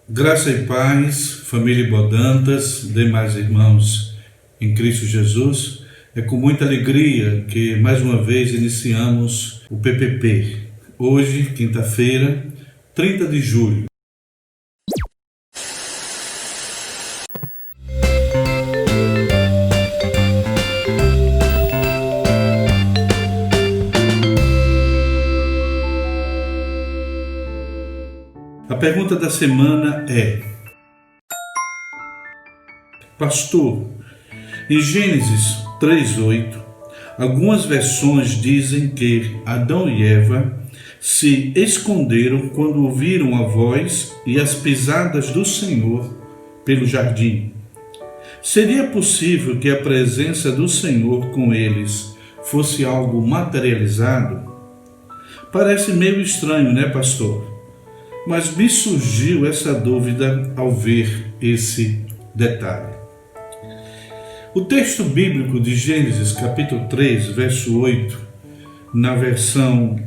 Graça e paz, família Bodantas, demais irmãos em Cristo Jesus. É com muita alegria que mais uma vez iniciamos o PPP. Hoje, quinta-feira, 30 de julho. A pergunta da semana é: Pastor, em Gênesis 3:8, algumas versões dizem que Adão e Eva se esconderam quando ouviram a voz e as pisadas do Senhor pelo jardim. Seria possível que a presença do Senhor com eles fosse algo materializado? Parece meio estranho, né, pastor? Mas me surgiu essa dúvida ao ver esse detalhe. O texto bíblico de Gênesis capítulo 3, verso 8, na versão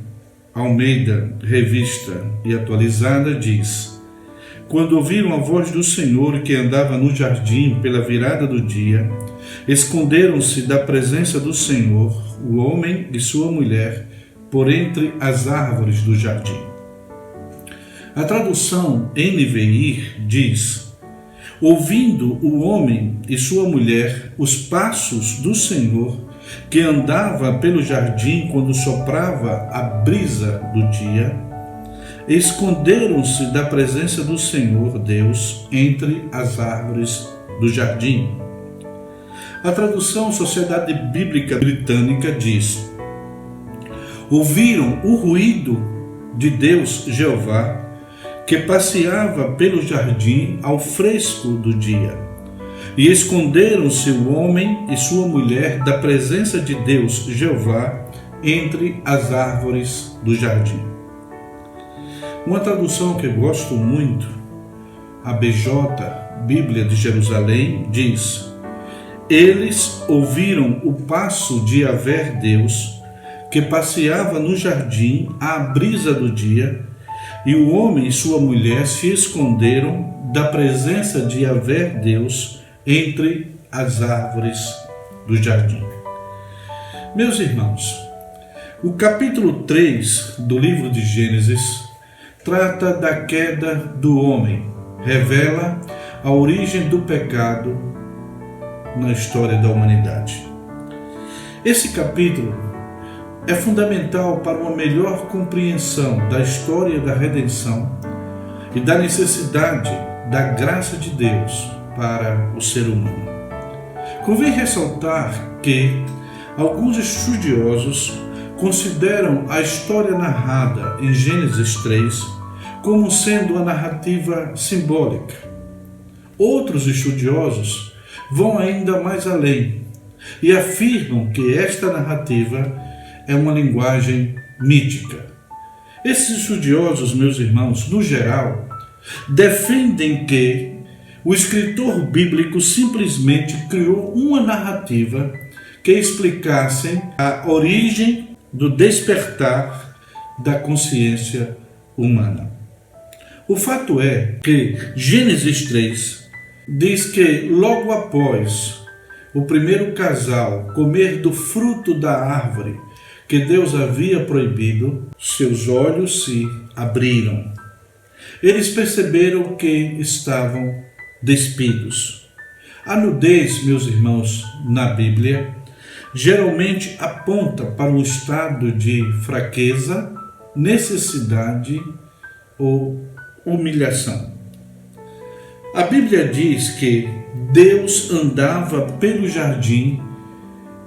Almeida, Revista e Atualizada, diz: Quando ouviram a voz do Senhor que andava no jardim pela virada do dia, esconderam-se da presença do Senhor, o homem e sua mulher, por entre as árvores do jardim. A tradução NVI diz: ouvindo o homem e sua mulher os passos do Senhor que andava pelo jardim quando soprava a brisa do dia, esconderam-se da presença do Senhor Deus entre as árvores do jardim. A tradução Sociedade Bíblica Britânica diz: ouviram o ruído de Deus Jeová que passeava pelo jardim ao fresco do dia, e esconderam-se o homem e sua mulher da presença de Deus Jeová entre as árvores do jardim. Uma tradução que eu gosto muito, a BJ, Bíblia de Jerusalém, diz: eles ouviram o passo de Yahvé Deus, que passeava no jardim à brisa do dia, e o homem e sua mulher se esconderam da presença de Yahvé Deus entre as árvores do jardim. Meus irmãos, o capítulo 3 do livro de Gênesis trata da queda do homem, revela a origem do pecado na história da humanidade. Esse capítulo é fundamental para uma melhor compreensão da história da redenção e da necessidade da graça de Deus para o ser humano. Convém ressaltar que alguns estudiosos consideram a história narrada em Gênesis 3 como sendo a narrativa simbólica. Outros estudiosos vão ainda mais além e afirmam que esta narrativa é uma linguagem mítica. Esses estudiosos, meus irmãos, no geral, defendem que o escritor bíblico simplesmente criou uma narrativa que explicasse a origem do despertar da consciência humana. O fato é que Gênesis 3 diz que logo após o primeiro casal comer do fruto da árvore que Deus havia proibido, seus olhos se abriram. Eles perceberam que estavam despidos. A nudez, meus irmãos, na Bíblia, geralmente aponta para um estado de fraqueza, necessidade ou humilhação. A Bíblia diz que Deus andava pelo jardim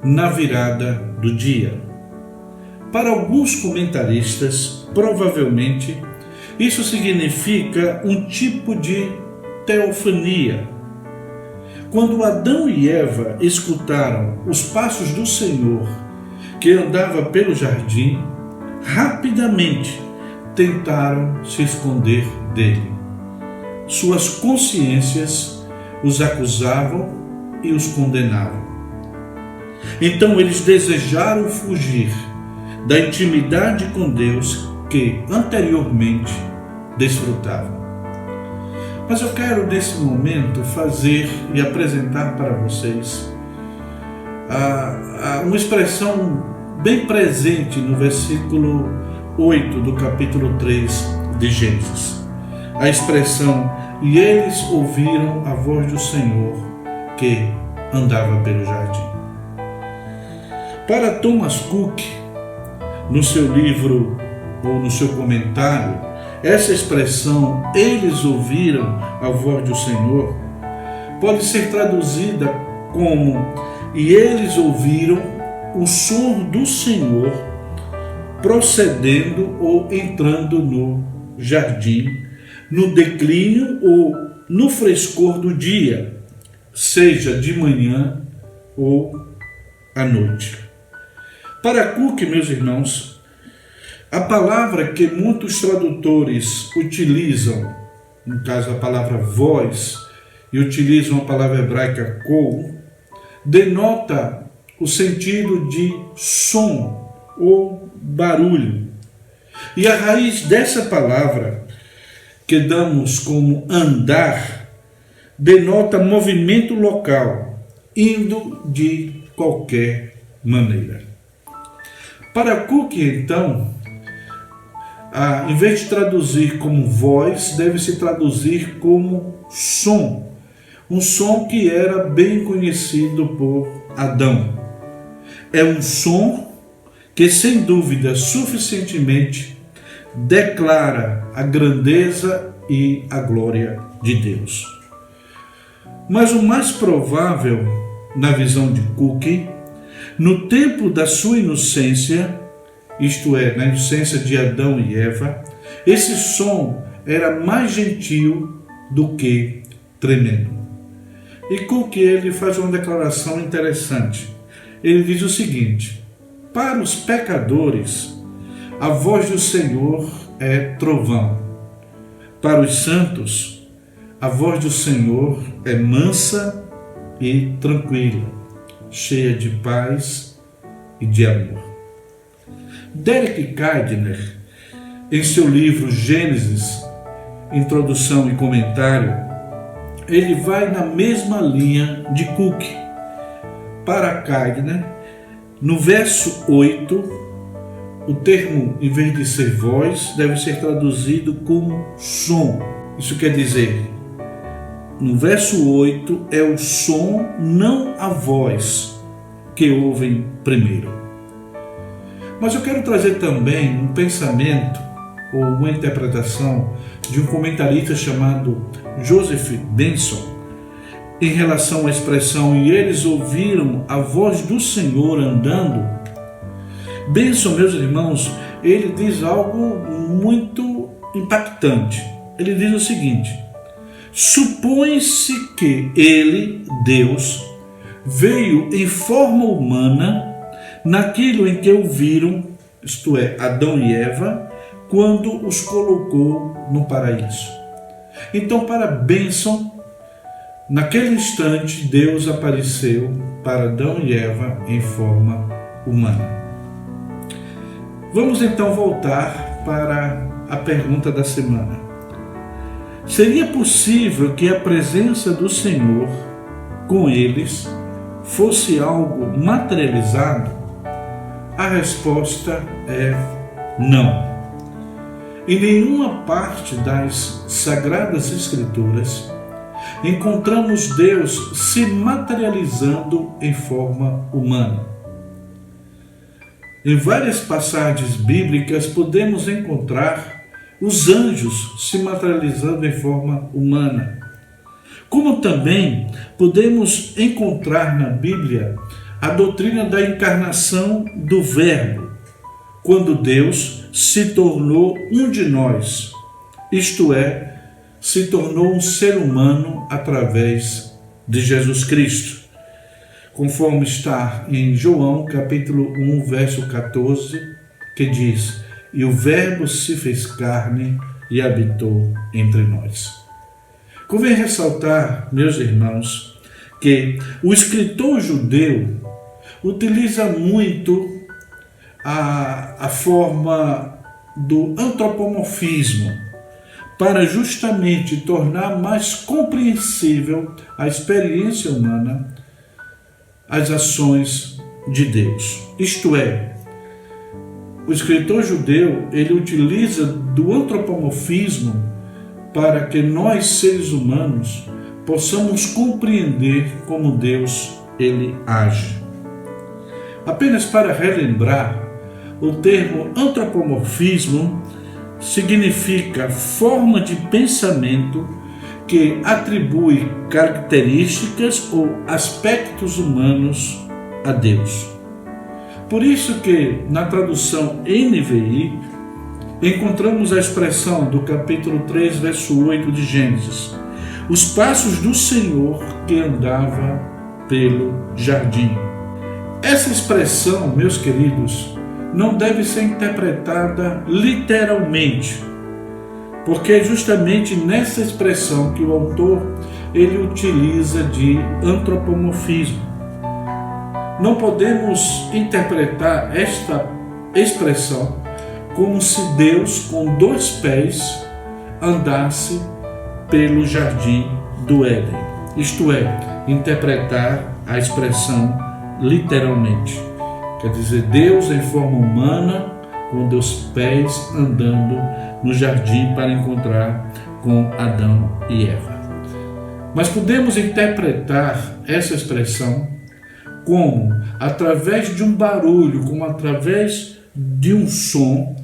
na virada do dia. Para alguns comentaristas, provavelmente, isso significa um tipo de teofania. Quando Adão e Eva escutaram os passos do Senhor que andava pelo jardim, rapidamente tentaram se esconder dele. Suas consciências os acusavam e os condenavam. Então eles desejaram fugir da intimidade com Deus que anteriormente desfrutavam. Mas eu quero, nesse momento, fazer e apresentar para vocês uma expressão bem presente no versículo 8 do capítulo 3 de Gênesis. A expressão, e eles ouviram a voz do Senhor que andava pelo jardim. Para Thomas Cook, no seu livro ou no seu comentário, essa expressão, eles ouviram a voz do Senhor, pode ser traduzida como, e eles ouviram o som do Senhor procedendo ou entrando no jardim, no declínio ou no frescor do dia, seja de manhã ou à noite. Para Cook, meus irmãos, a palavra que muitos tradutores utilizam, no caso a palavra voz, e utilizam a palavra hebraica kol, denota o sentido de som ou barulho. E a raiz dessa palavra, que damos como andar, denota movimento local, indo de qualquer maneira. Para Cook, então, em vez de traduzir como voz, deve-se traduzir como som. Um som que era bem conhecido por Adão. É um som que, sem dúvida, suficientemente declara a grandeza e a glória de Deus. Mas o mais provável, na visão de Cook, no tempo da sua inocência, isto é, na inocência de Adão e Eva, esse som era mais gentil do que tremendo. E Cook, ele faz uma declaração interessante. Ele diz o seguinte: para os pecadores, a voz do Senhor é trovão. Para os santos, a voz do Senhor é mansa e tranquila, cheia de paz e de amor. Derek Kidner, em seu livro Gênesis, Introdução e Comentário, ele vai na mesma linha de Cook. Para Kidner, no verso 8, o termo, em vez de ser voz, deve ser traduzido como som. Isso quer dizer, no verso 8, é o som, não a voz, que ouvem primeiro. Mas eu quero trazer também um pensamento ou uma interpretação de um comentarista chamado Joseph Benson em relação à expressão e eles ouviram a voz do Senhor andando. Benson, meus irmãos, ele diz algo muito impactante. Ele diz o seguinte: supõe-se que ele, Deus, veio em forma humana naquilo em que o viram, isto é, Adão e Eva, quando os colocou no paraíso. Então, para Benson, naquele instante, Deus apareceu para Adão e Eva em forma humana. Vamos então voltar para a pergunta da semana. Seria possível que a presença do Senhor com eles fosse algo materializado? A resposta é não. Em nenhuma parte das Sagradas Escrituras encontramos Deus se materializando em forma humana. Em várias passagens bíblicas podemos encontrar os anjos se materializando em forma humana. Como também podemos encontrar na Bíblia a doutrina da encarnação do Verbo, quando Deus se tornou um de nós, isto é, se tornou um ser humano através de Jesus Cristo, conforme está em João capítulo 1, verso 14, que diz: e o Verbo se fez carne e habitou entre nós. Convém ressaltar, meus irmãos, que o escritor judeu utiliza muito a forma do antropomorfismo para justamente tornar mais compreensível a experiência humana, as ações de Deus. Isto é, o escritor judeu, ele utiliza do antropomorfismo para que nós, seres humanos, possamos compreender como Deus ele age. Apenas para relembrar, o termo antropomorfismo significa forma de pensamento que atribui características ou aspectos humanos a Deus. Por isso que na tradução NVI encontramos a expressão do capítulo 3, verso 8 de Gênesis: os passos do Senhor que andava pelo jardim. Essa expressão, meus queridos, não deve ser interpretada literalmente, porque é justamente nessa expressão que o autor ele utiliza de antropomorfismo. Não podemos interpretar esta expressão como se Deus, com 2 pés, andasse pelo jardim do Éden. Isto é, interpretar a expressão literalmente. Quer dizer, Deus em forma humana, com 2 pés, andando no jardim para encontrar com Adão e Eva. Mas podemos interpretar essa expressão como, através de um barulho, como através de um som,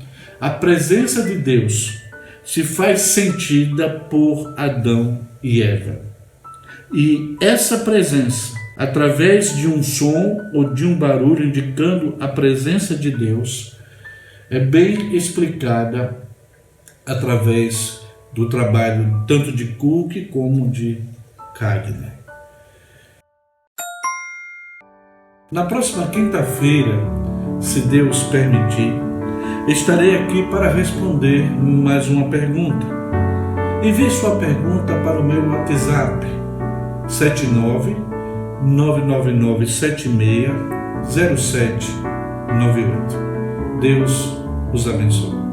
a presença de Deus se faz sentida por Adão e Eva. E essa presença, através de um som ou de um barulho indicando a presença de Deus, é bem explicada através do trabalho tanto de Cook como de Cagner. Na próxima quinta-feira, se Deus permitir, estarei aqui para responder mais uma pergunta. Envie sua pergunta para o meu WhatsApp 79999760798. Deus os abençoe.